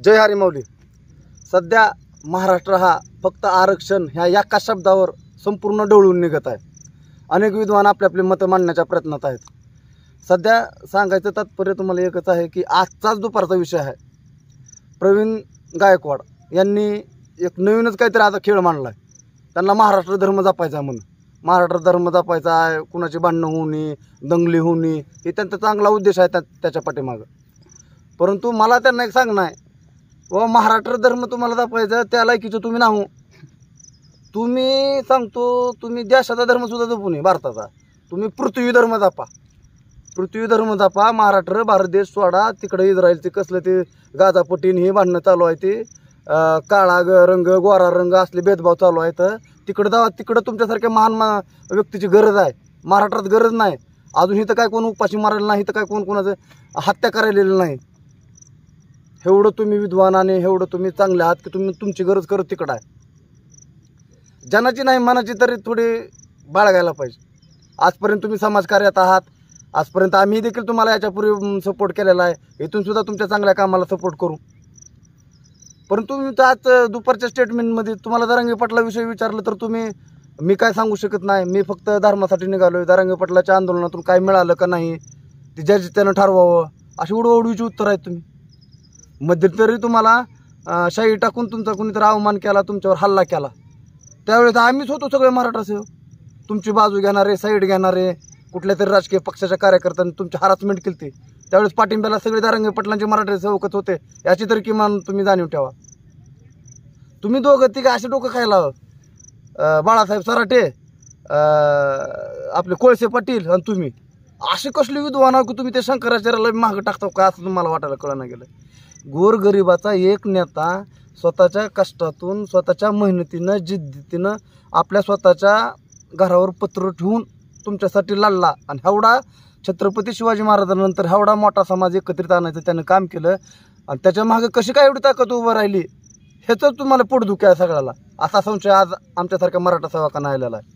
जय हरी माऊली. सध्या महाराष्ट्र हा फक्त आरक्षण ह्या एका शब्दावर संपूर्ण ढवळून निघत आहे. अनेक विद्वान आपले आपले मतं मांडण्याच्या प्रयत्नात आहेत. सध्या सांगायचं तात्पर्य तुम्हाला एकच आहे की आजचाच दुपारचा विषय आहे. प्रवीण गायकवाड यांनी एक नवीनच काहीतरी आता खेळ मांडला आहे. त्यांना महाराष्ट्र धर्म जपायचा आहे म्हणून. महाराष्ट्र धर्म जपायचा आहे, कुणाची भांडणं होऊ नये, दंगली होऊ नये, हे त्यांचा चांगला उद्देश आहे त्याच्या पाठीमागं. परंतु मला त्यांना एक सांगणं आहे, व महाराष्ट्र धर्म तुम्हाला जपायचा त्या लायकीचं तुम्ही नाहू. तुम्ही सांगतो तुम्ही देशाचा धर्मसुद्धा जपू नये भारताचा. तुम्ही पृथ्वी धर्म जपा, पृथ्वी धर्म जपा. महाराष्ट्र भारत देश सोडा. तिकडे इस्रायलचे कसलं ते गाजापटीन हे भांडणं चालू आहे, ते काळा रंग गोरा रंग असले भेदभाव चालू आहेत. तिकडं जावा, तिकडं तुमच्यासारख्या महान व्यक्तीची गरज आहे. महाराष्ट्रात गरज नाही. अजून इथं काय कोण उपाशी मारायला नाही, इथं काय कोण कोणाचं हत्या करायलेलं नाही. एवढं तुम्ही विद्वान आणि एवढं तुम्ही चांगले आहात की तुम्ही तुमची गरज करत तिकडं आहे. जनाची नाही मनाची तरी थोडी बाळगायला पाहिजे. आजपर्यंत तुम्ही समाजकार्यात आहात. आजपर्यंत आम्ही देखील तुम्हाला याच्यापूर्वी सपोर्ट केलेला आहे. इथून सुद्धा तुमच्या चांगल्या कामाला सपोर्ट करू. परंतु मी तर आज दुपारच्या स्टेटमेंटमध्ये तुम्हाला जरांगे पाटलाविषयी विचारलं तर तुम्ही मी काय सांगू शकत नाही. मी फक्त धर्मासाठी निघालो आहे. जरांगे पाटलाच्या आंदोलनातून काय मिळालं का नाही ते ज्याची त्यानं ठरवावं अशी उडवडवीची उत्तर आहेत. तुम्ही मध्यंतरी तुम्हाला शाई टाकून तुमचा कुणीतरी अवमान केला, तुमच्यावर हल्ला केला, त्यावेळेस आम्हीच होतो सगळे मराठा सेवक. तुमची बाजू घेणारे, साईड घेणारे, कुठल्या तरी राजकीय पक्षाच्या कार्यकर्त्यांनी तुमची हरासमेंट केली. त्यावेळेस पाठिंब्याला सगळे जरांगे पाटलांचे मराठा सेवकच होते. याची तरी किमान तुम्ही जाणीव ठेवा. तुम्ही दोघं तिघं असे डोकं खायला बाळासाहेब सराटे, आपले कोळसे पाटील आणि तुम्ही असे कसले विद्वान आहो की तुम्ही ते शंकराचार्याला मागं टाकता का असं तुम्हाला वाटायला कळलं गेलं. गोरगरिबाचा एक नेता स्वतःच्या कष्टातून, स्वतःच्या मेहनतीनं, जिद्दीतीनं आपल्या स्वतःच्या घरावर पत्र ठेवून तुमच्यासाठी लढला. आणि एवढा छत्रपती शिवाजी महाराजांनंतर एवढा मोठा समाज एकत्रित आणायचं त्यानं काम केलं. आणि त्याच्या मागे कशी काय एवढी ताकद उभं राहिली ह्याचं तुम्हाला पोटदुखी आहे सगळ्याला. असा संशय आज आमच्यासारख्या मराठा सेवकांना आलेला आहे.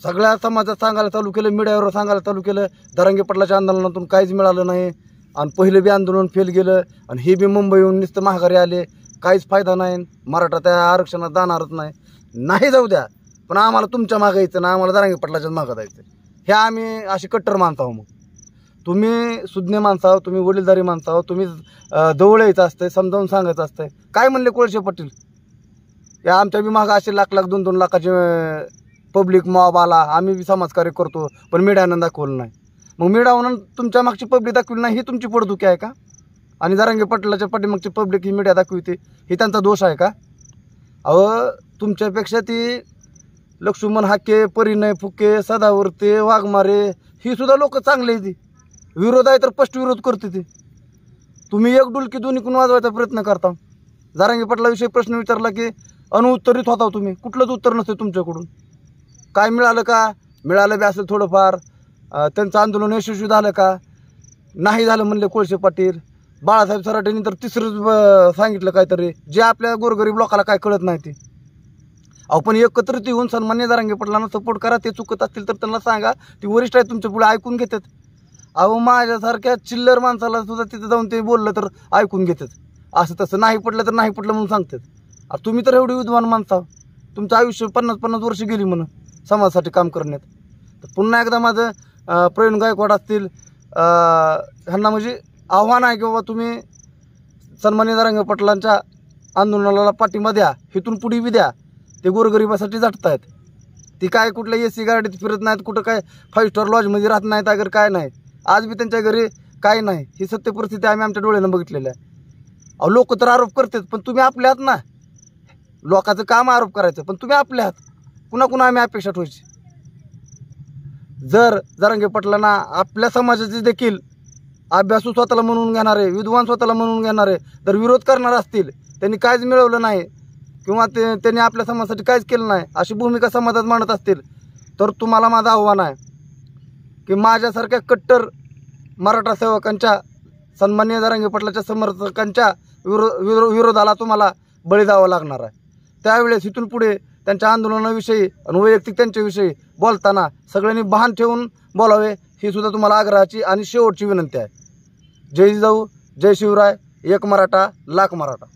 सगळ्या समाजात सांगायला चालू केलं, मीडियावर सांगायला चालू केलं, जरांगे पाटलाच्या आंदोलनातून काहीच मिळालं नाही आणि पहिलं बी आंदोलन फेल गेलं आणि हे बी मुंबईहून नुसतं महागारी आले, काहीच फायदा नाही. मराठा त्या आरक्षणात जाणारच नाही. जाऊ द्या, पण आम्हाला तुमच्या मागं यायचं ना, आम्हाला जरांगे पाटलाच्याच मागं जायचं. हे आम्ही अशी कट्टर माणसं आहो. मग तुम्ही सुज्ञ माणसं आहो, तुम्ही वडीलधारी माणसं आहो, तुम्ही जवळ यायचं असतंय, समजावून सांगायचं असतंय. काय म्हणले कोळसे पाटील, या आमच्या बी मागं असे लाख 2-2 लाखाचे पब्लिक मॉब आला, आम्ही बी समाजकार्य करतो पण मीडियानं दाखवलं नाही. मग मीडियावरून तुमच्या मागची पब्लिक दाखवली नाही ही तुमची पोटदुखी आहे का? आणि जरांगे पाटलाच्या पाठीमागची पब्लिक ही मीडिया दाखवते ही त्यांचा दोष आहे का? अहो, तुमच्यापेक्षा ती लक्ष्मण हाके, परिणय फुके, सदावर्ते, वाघमारे ही सुद्धा लोक चांगले. ती विरोध आहे तर स्पष्ट विरोध करते. ती तुम्ही एक डुलकी दोन्हीकडून वाजवायचा प्रयत्न करता. जरांगे पाटलाविषयी प्रश्न विचारला की अनुत्तरित होता तुम्ही. कुठलंच उत्तर नसते तुमच्याकडून. काय मिळालं का? मिळालं बी असेल थोडंफार. त्यांचं आंदोलन यशस्वी झालं का? नाही झालं म्हणले कोळसे पाटील. बाळासाहेब सराटेंनी तर तिसरंच सांगितलं काहीतरी, जे आपल्या गोरगरीब लोकांना काय कळत नाही ते. अहो, पण एकत्रित येऊन सन्मान्य जरांगे पाटलांना सपोर्ट करा. ते चुकत असतील तर त्यांना सांगा. ती वरिष्ठ आहेत तुमच्या पुढे, ऐकून घेतात. अहो, माझ्यासारख्या चिल्लर माणसाला सुद्धा तिथं जाऊन ते बोललं तर ऐकून घेतात. असं तसं नाही पडलं तर नाही पडलं म्हणून सांगतात. तुम्ही तर एवढी विद्वान माणसा, तुमचं आयुष्य 50-50 वर्ष गेली म्हणून समाजासाठी काम करण्यात. तर पुन्हा एकदा माझं प्रवीण गायकवाड असतील ह्यांना म्हणजे आव्हान आहे की बाबा तुम्ही सन्मान्य जरांगे पाटलांच्या आंदोलनाला पाठिंबा द्या. इथून पुढे बी द्या. ते गोरगरिबासाठी झटतायत. ती काय कुठल्या AC गाडीत फिरत नाहीत, कुठं काय 5 स्टार लॉजमध्ये राहत नाहीत, अगर काय नाही. आज बी त्यांच्या घरी काय नाही. ही सत्य परिस्थिती आम्ही आमच्या डोळ्यानं बघितलेली आहे. अहो, लोक तर आरोप करतात पण तुम्ही आपले आहात ना. लोकांचं काम आरोप करायचं पण तुम्ही आपले आहात. कुणा आम्ही अपेक्षा ठेवायची? जर जरांगे पाटलांना आपल्या समाजाचे देखील अभ्यासू स्वतःला म्हणून घेणारे, विद्वान स्वतःला म्हणून घेणारे जर विरोध करणार असतील, त्यांनी काहीच मिळवलं नाही किंवा त्यांनी आपल्या समाजासाठी काहीच केलं नाही अशी भूमिका समाजात मांडत असतील, तर तुम्हाला माझं आव्हान आहे की माझ्यासारख्या कट्टर मराठा सेवकांच्या, सन्मान्य जरांगे पाटलाच्या समर्थकांच्या विरोधाला तुम्हाला बळी द्यावं लागणार आहे. त्यावेळेस इथून पुढे त्यांच्या आंदोलनाविषयी आणि वैयक्तिक त्यांच्याविषयी बोलताना सगळ्यांनी भान ठेवून बोलावे ही सुद्धा तुम्हाला आग्रहाची आणि शेवटची विनंती आहे. जय जिजाऊ, जय शिवराय, एक मराठा लाख मराठा.